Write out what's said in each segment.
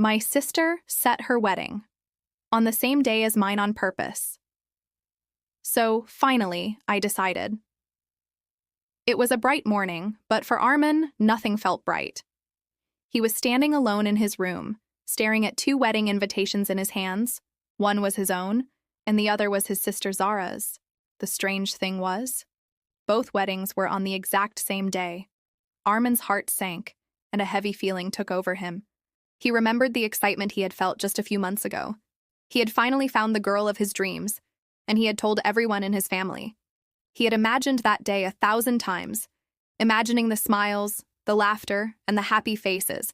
My sister set her wedding on the same day as mine on purpose. So, finally, I decided. It was a bright morning, but for Armin, nothing felt bright. He was standing alone in his room, staring at two wedding invitations in his hands. One was his own, and the other was his sister Zara's. The strange thing was, both weddings were on the exact same day. Armin's heart sank, and a heavy feeling took over him. He remembered the excitement he had felt just a few months ago. He had finally found the girl of his dreams, and he had told everyone in his family. He had imagined that day 1,000 times, imagining the smiles, the laughter, and the happy faces.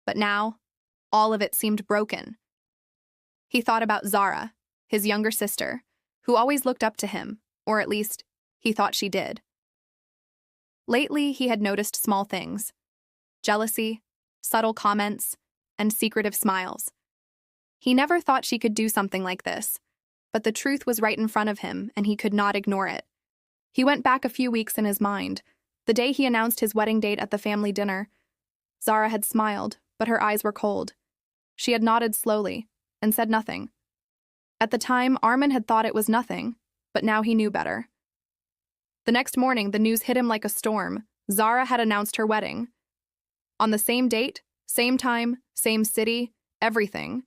But now, all of it seemed broken. He thought about Zara, his younger sister, who always looked up to him, or at least, he thought she did. Lately, he had noticed small things: jealousy, subtle comments, and secretive smiles. He never thought she could do something like this, but the truth was right in front of him, and he could not ignore it. He went back a few weeks in his mind. The day he announced his wedding date at the family dinner, Zara had smiled, but her eyes were cold. She had nodded slowly and said nothing. At the time, Armin had thought it was nothing, but now he knew better. The next morning, the news hit him like a storm. Zara had announced her wedding. On the same date, same time, same city, everything.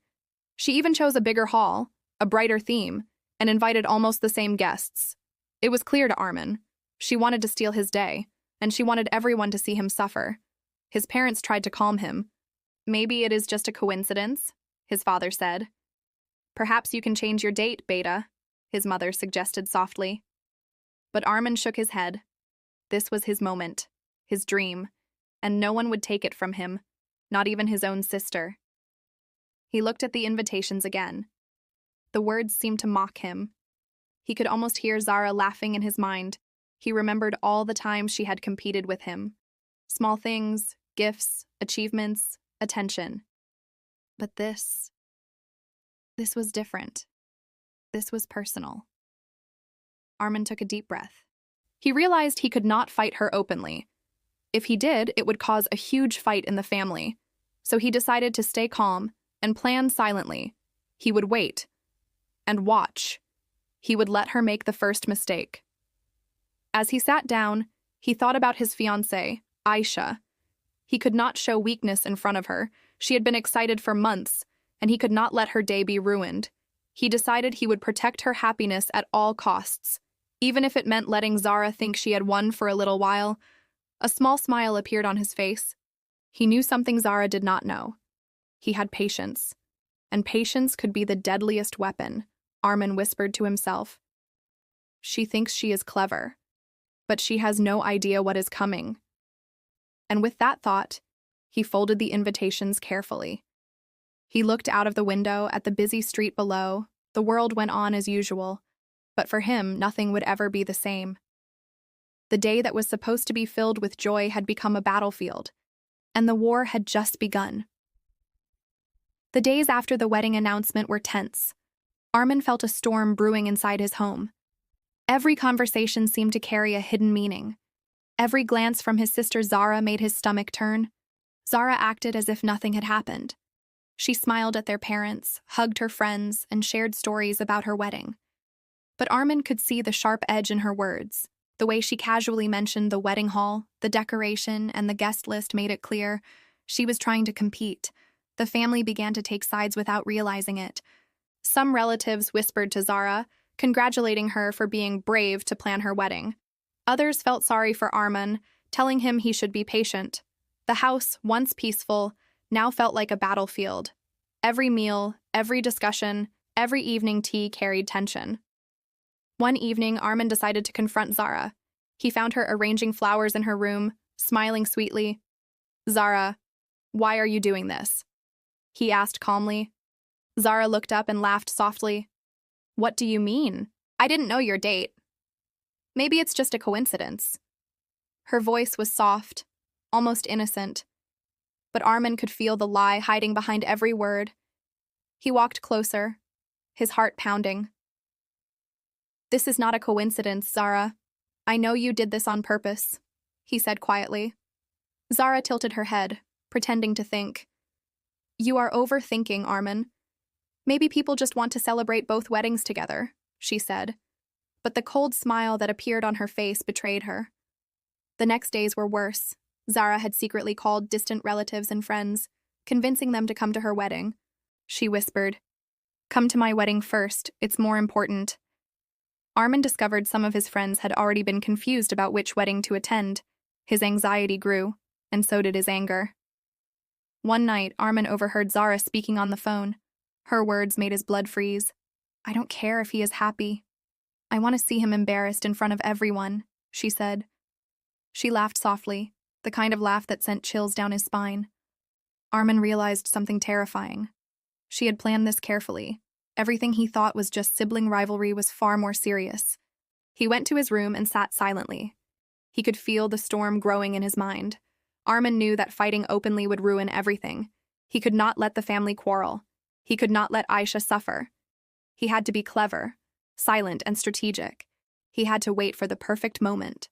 She even chose a bigger hall, a brighter theme, and invited almost the same guests. It was clear to Armin. She wanted to steal his day, and she wanted everyone to see him suffer. His parents tried to calm him. "Maybe it is just a coincidence," his father said. "Perhaps you can change your date, Beta," his mother suggested softly. But Armin shook his head. This was his moment, his dream, and no one would take it from him, not even his own sister. He looked at the invitations again. The words seemed to mock him. He could almost hear Zara laughing in his mind. He remembered all the times she had competed with him. Small things, gifts, achievements, attention. But this was different. This was personal. Armin took a deep breath. He realized he could not fight her openly. If he did, it would cause a huge fight in the family. So he decided to stay calm and plan silently. He would wait and watch. He would let her make the first mistake. As he sat down, he thought about his fiancée, Aisha. He could not show weakness in front of her. She had been excited for months, and he could not let her day be ruined. He decided he would protect her happiness at all costs, even if it meant letting Zara think she had won for a little while. A small smile appeared on his face. He knew something Zara did not know. He had patience, and patience could be the deadliest weapon, Armin whispered to himself. She thinks she is clever, but she has no idea what is coming. And with that thought, he folded the invitations carefully. He looked out of the window at the busy street below. The world went on as usual, but for him, nothing would ever be the same. The day that was supposed to be filled with joy had become a battlefield, and the war had just begun. The days after the wedding announcement were tense. Armin felt a storm brewing inside his home. Every conversation seemed to carry a hidden meaning. Every glance from his sister Zara made his stomach turn. Zara acted as if nothing had happened. She smiled at their parents, hugged her friends, and shared stories about her wedding. But Armin could see the sharp edge in her words. The way she casually mentioned the wedding hall, the decoration, and the guest list made it clear she was trying to compete. The family began to take sides without realizing it. Some relatives whispered to Zara, congratulating her for being brave to plan her wedding. Others felt sorry for Armin, telling him he should be patient. The house, once peaceful, now felt like a battlefield. Every meal, every discussion, every evening tea carried tension. One evening, Armin decided to confront Zara. He found her arranging flowers in her room, smiling sweetly. "Zara, why are you doing this?" he asked calmly. Zara looked up and laughed softly. "What do you mean? I didn't know your date. Maybe it's just a coincidence." Her voice was soft, almost innocent, but Armin could feel the lie hiding behind every word. He walked closer, his heart pounding. "This is not a coincidence, Zara. I know you did this on purpose," he said quietly. Zara tilted her head, pretending to think. You are overthinking, Armin. Maybe people just want to celebrate both weddings together, she said. But the cold smile that appeared on her face betrayed her. The next days were worse. Zara had secretly called distant relatives and friends, convincing them to come to her wedding. She whispered, "Come to my wedding first, it's more important." Armin discovered some of his friends had already been confused about which wedding to attend. His anxiety grew, and so did his anger. One night, Armin overheard Zara speaking on the phone. Her words made his blood freeze. "I don't care if he is happy. I want to see him embarrassed in front of everyone," she said. She laughed softly, the kind of laugh that sent chills down his spine. Armin realized something terrifying. She had planned this carefully. Everything he thought was just sibling rivalry was far more serious. He went to his room and sat silently. He could feel the storm growing in his mind. Armin knew that fighting openly would ruin everything. He could not let the family quarrel. He could not let Aisha suffer. He had to be clever, silent, and strategic. He had to wait for the perfect moment.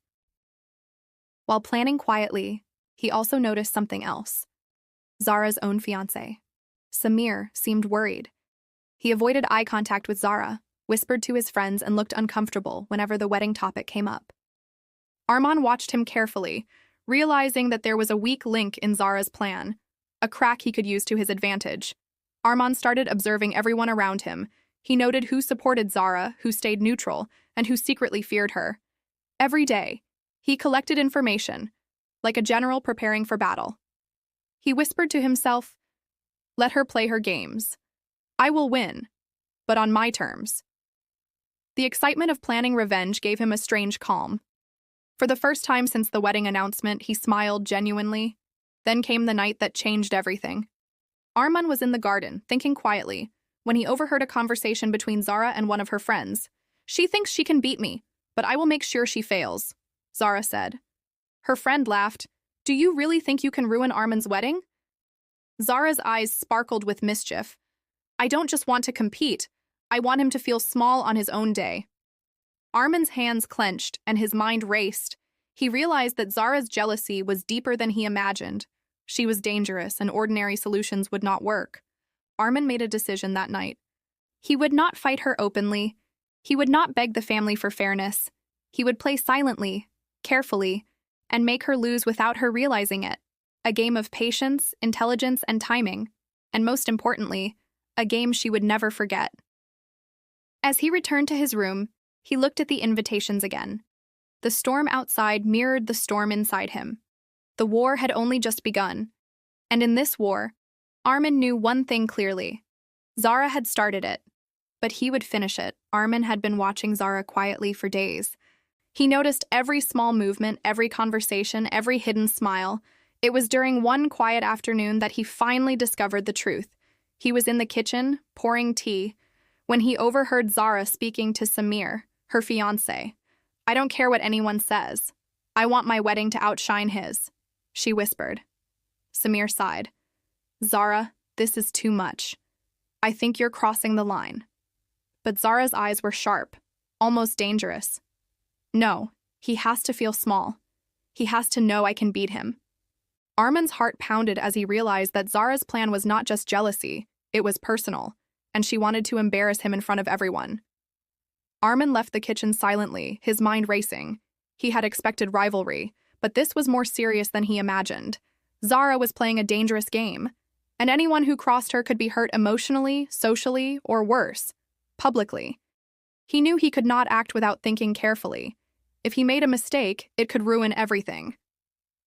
While planning quietly, he also noticed something else. Zara's own fiancé. Samir seemed worried. He avoided eye contact with Zara, whispered to his friends, and looked uncomfortable whenever the wedding topic came up. Arman watched him carefully, realizing that there was a weak link in Zara's plan, a crack he could use to his advantage. Arman started observing everyone around him. He noted who supported Zara, who stayed neutral, and who secretly feared her. Every day, he collected information, like a general preparing for battle. He whispered to himself, "Let her play her games. I will win, but on my terms." The excitement of planning revenge gave him a strange calm. For the first time since the wedding announcement, he smiled genuinely. Then came the night that changed everything. Arman was in the garden, thinking quietly, when he overheard a conversation between Zara and one of her friends. "She thinks she can beat me, but I will make sure she fails," Zara said. Her friend laughed. "Do you really think you can ruin Arman's wedding?" Zara's eyes sparkled with mischief. "I don't just want to compete. I want him to feel small on his own day." Arman's hands clenched and his mind raced. He realized that Zara's jealousy was deeper than he imagined. She was dangerous, and ordinary solutions would not work. Arman made a decision that night. He would not fight her openly. He would not beg the family for fairness. He would play silently, carefully, and make her lose without her realizing it. A game of patience, intelligence, and timing. And most importantly, a game she would never forget. As he returned to his room, he looked at the invitations again. The storm outside mirrored the storm inside him. The war had only just begun. And in this war, Arman knew one thing clearly. Zara had started it, but he would finish it. Arman had been watching Zara quietly for days. He noticed every small movement, every conversation, every hidden smile. It was during one quiet afternoon that he finally discovered the truth. He was in the kitchen, pouring tea, when he overheard Zara speaking to Samir, her fiancé. "I don't care what anyone says. I want my wedding to outshine his," she whispered. Samir sighed. "Zara, this is too much. I think you're crossing the line." But Zara's eyes were sharp, almost dangerous. "No, he has to feel small. He has to know I can beat him." Arman's heart pounded as he realized that Zara's plan was not just jealousy, it was personal, and she wanted to embarrass him in front of everyone. Arman left the kitchen silently, his mind racing. He had expected rivalry, but this was more serious than he imagined. Zara was playing a dangerous game, and anyone who crossed her could be hurt emotionally, socially, or worse, publicly. He knew he could not act without thinking carefully. If he made a mistake, it could ruin everything.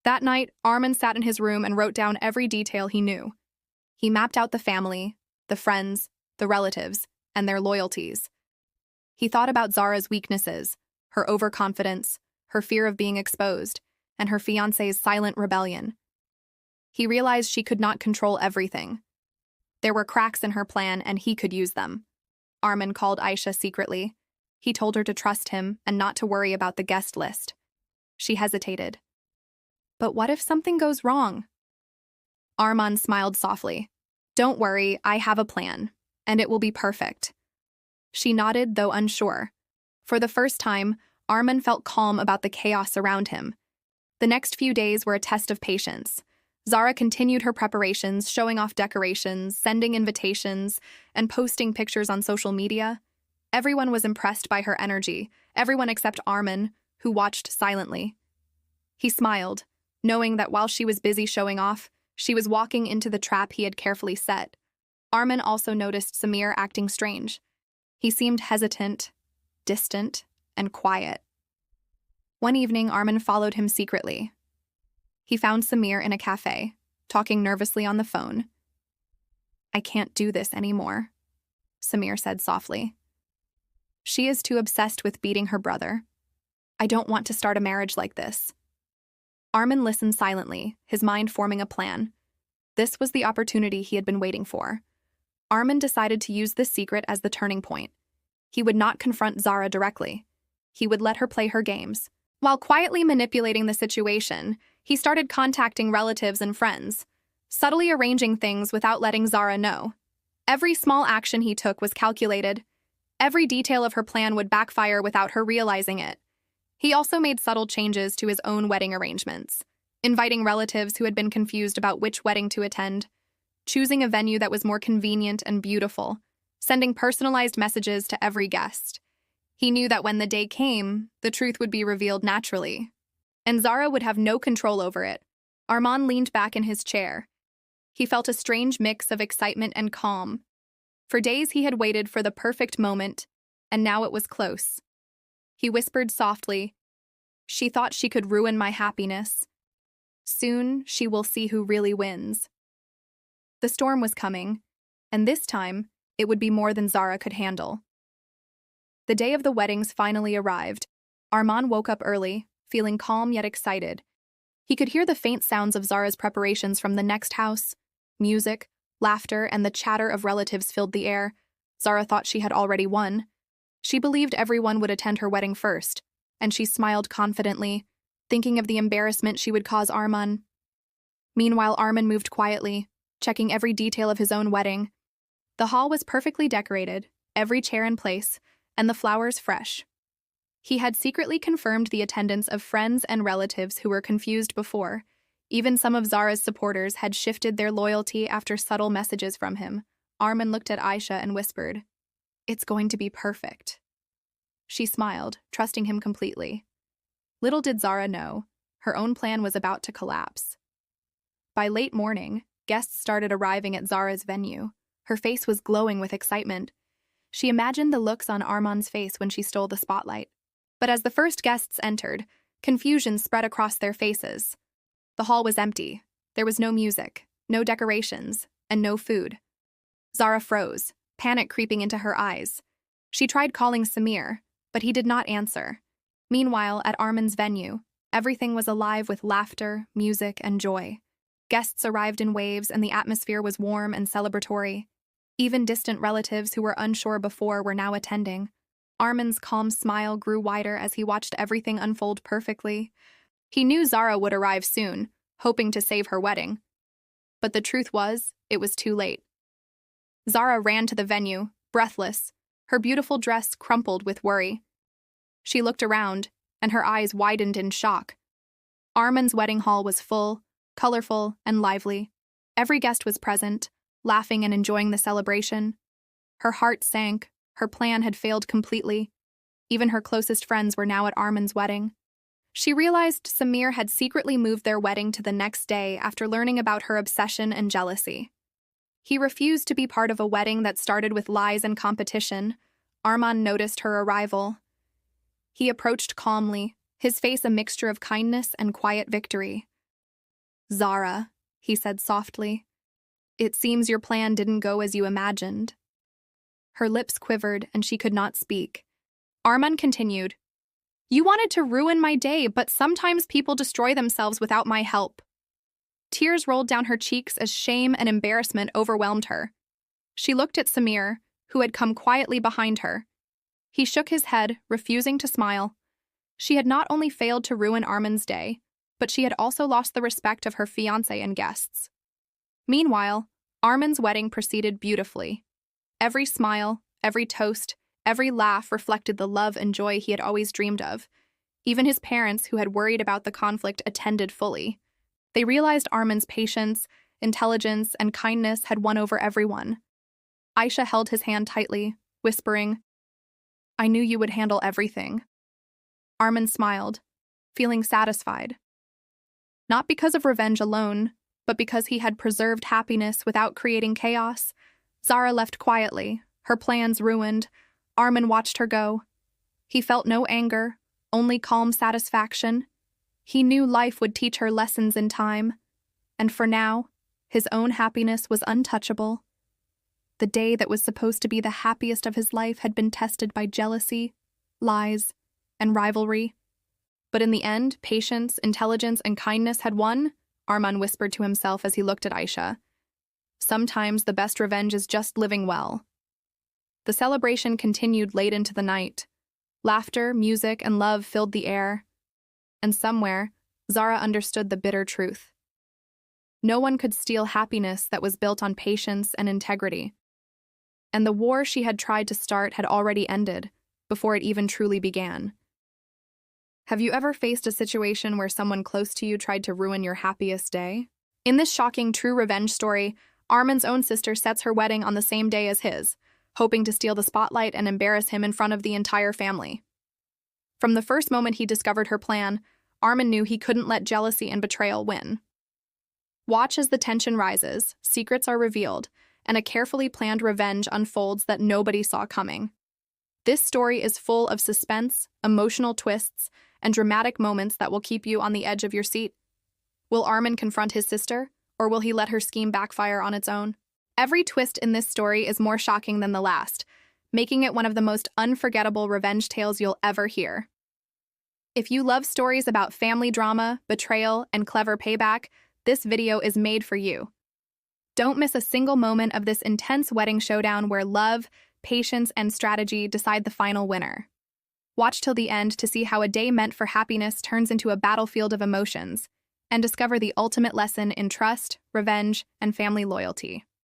That night, Arman sat in his room and wrote down every detail he knew. He mapped out the family, the friends, the relatives, and their loyalties. He thought about Zara's weaknesses, her overconfidence, her fear of being exposed, and her fiancé's silent rebellion. He realized she could not control everything. There were cracks in her plan, and he could use them. Arman called Aisha secretly. He told her to trust him and not to worry about the guest list. She hesitated. "But what if something goes wrong?" Arman smiled softly. "Don't worry, I have a plan, and it will be perfect." She nodded, though unsure. For the first time, Arman felt calm about the chaos around him. The next few days were a test of patience. Zara continued her preparations, showing off decorations, sending invitations, and posting pictures on social media. Everyone was impressed by her energy, everyone except Armin, who watched silently. He smiled, knowing that while she was busy showing off, she was walking into the trap he had carefully set. Armin also noticed Samir acting strange. He seemed hesitant, distant, and quiet. One evening, Armin followed him secretly. He found Samir in a cafe, talking nervously on the phone. "I can't do this anymore," Samir said softly. "She is too obsessed with beating her brother. I don't want to start a marriage like this." Armin listened silently, his mind forming a plan. This was the opportunity he had been waiting for. Armin decided to use this secret as the turning point. He would not confront Zara directly. He would let her play her games. While quietly manipulating the situation, he started contacting relatives and friends, subtly arranging things without letting Zara know. Every small action he took was calculated. Every detail of her plan would backfire without her realizing it. He also made subtle changes to his own wedding arrangements, inviting relatives who had been confused about which wedding to attend, choosing a venue that was more convenient and beautiful, sending personalized messages to every guest. He knew that when the day came, the truth would be revealed naturally, and Zara would have no control over it. Armand leaned back in his chair. He felt a strange mix of excitement and calm. For days he had waited for the perfect moment, and now it was close. He whispered softly, "She thought she could ruin my happiness. Soon she will see who really wins." The storm was coming, and this time it would be more than Zara could handle. The day of the weddings finally arrived. Armand woke up early, feeling calm yet excited. He could hear the faint sounds of Zara's preparations from the next house. Music, laughter, and the chatter of relatives filled the air. Zara thought she had already won. She believed everyone would attend her wedding first, and she smiled confidently, thinking of the embarrassment she would cause Armand. Meanwhile, Armin moved quietly, checking every detail of his own wedding. The hall was perfectly decorated, every chair in place, and the flowers fresh. He had secretly confirmed the attendance of friends and relatives who were confused before. Even some of Zara's supporters had shifted their loyalty after subtle messages from him. Armin looked at Aisha and whispered, "It's going to be perfect." She smiled, trusting him completely. Little did Zara know, her own plan was about to collapse. By late morning, guests started arriving at Zara's venue. Her face was glowing with excitement. She imagined the looks on Armand's face when she stole the spotlight. But as the first guests entered, confusion spread across their faces. The hall was empty. There was no music, no decorations, and no food. Zara froze, panic creeping into her eyes. She tried calling Samir, but he did not answer. Meanwhile, at Armin's venue, everything was alive with laughter, music, and joy. Guests arrived in waves, and the atmosphere was warm and celebratory. Even distant relatives who were unsure before were now attending. Armin's calm smile grew wider as he watched everything unfold perfectly. He knew Zara would arrive soon, hoping to save her wedding. But the truth was, it was too late. Zara ran to the venue, breathless, her beautiful dress crumpled with worry. She looked around, and her eyes widened in shock. Armin's wedding hall was full, colorful, and lively. Every guest was present, laughing and enjoying the celebration. Her heart sank. Her plan had failed completely. Even her closest friends were now at Armin's wedding. She realized Samir had secretly moved their wedding to the next day after learning about her obsession and jealousy. He refused to be part of a wedding that started with lies and competition. Armand noticed her arrival. He approached calmly, his face a mixture of kindness and quiet victory. "Zara," he said softly, "it seems your plan didn't go as you imagined." Her lips quivered and she could not speak. Armand continued, "You wanted to ruin my day, but sometimes people destroy themselves without my help." Tears rolled down her cheeks as shame and embarrassment overwhelmed her. She looked at Samir, who had come quietly behind her. He shook his head, refusing to smile. She had not only failed to ruin Armin's day, but she had also lost the respect of her fiancé and guests. Meanwhile, Armin's wedding proceeded beautifully. Every smile, every toast, every laugh reflected the love and joy he had always dreamed of. Even his parents, who had worried about the conflict, attended fully. They realized Armin's patience, intelligence, and kindness had won over everyone. Aisha held his hand tightly, whispering, "I knew you would handle everything." Armin smiled, feeling satisfied. Not because of revenge alone, but because he had preserved happiness without creating chaos. Zara left quietly, her plans ruined. Armin watched her go. He felt no anger, only calm satisfaction. He knew life would teach her lessons in time, and for now, his own happiness was untouchable. The day that was supposed to be the happiest of his life had been tested by jealousy, lies, and rivalry. But in the end, patience, intelligence, and kindness had won, Armin whispered to himself as he looked at Aisha. Sometimes the best revenge is just living well. The celebration continued late into the night. Laughter, music, and love filled the air. And somewhere, Zara understood the bitter truth. No one could steal happiness that was built on patience and integrity. And the war she had tried to start had already ended, before it even truly began. Have you ever faced a situation where someone close to you tried to ruin your happiest day? In this shocking true revenge story, Armin's own sister sets her wedding on the same day as his, hoping to steal the spotlight and embarrass him in front of the entire family. From the first moment he discovered her plan, Armin knew he couldn't let jealousy and betrayal win. Watch as the tension rises, secrets are revealed, and a carefully planned revenge unfolds that nobody saw coming. This story is full of suspense, emotional twists, and dramatic moments that will keep you on the edge of your seat. Will Armin confront his sister, or will he let her scheme backfire on its own? Every twist in this story is more shocking than the last, making it one of the most unforgettable revenge tales you'll ever hear. If you love stories about family drama, betrayal, and clever payback, this video is made for you. Don't miss a single moment of this intense wedding showdown where love, patience, and strategy decide the final winner. Watch till the end to see how a day meant for happiness turns into a battlefield of emotions, and discover the ultimate lesson in trust, revenge, and family loyalty.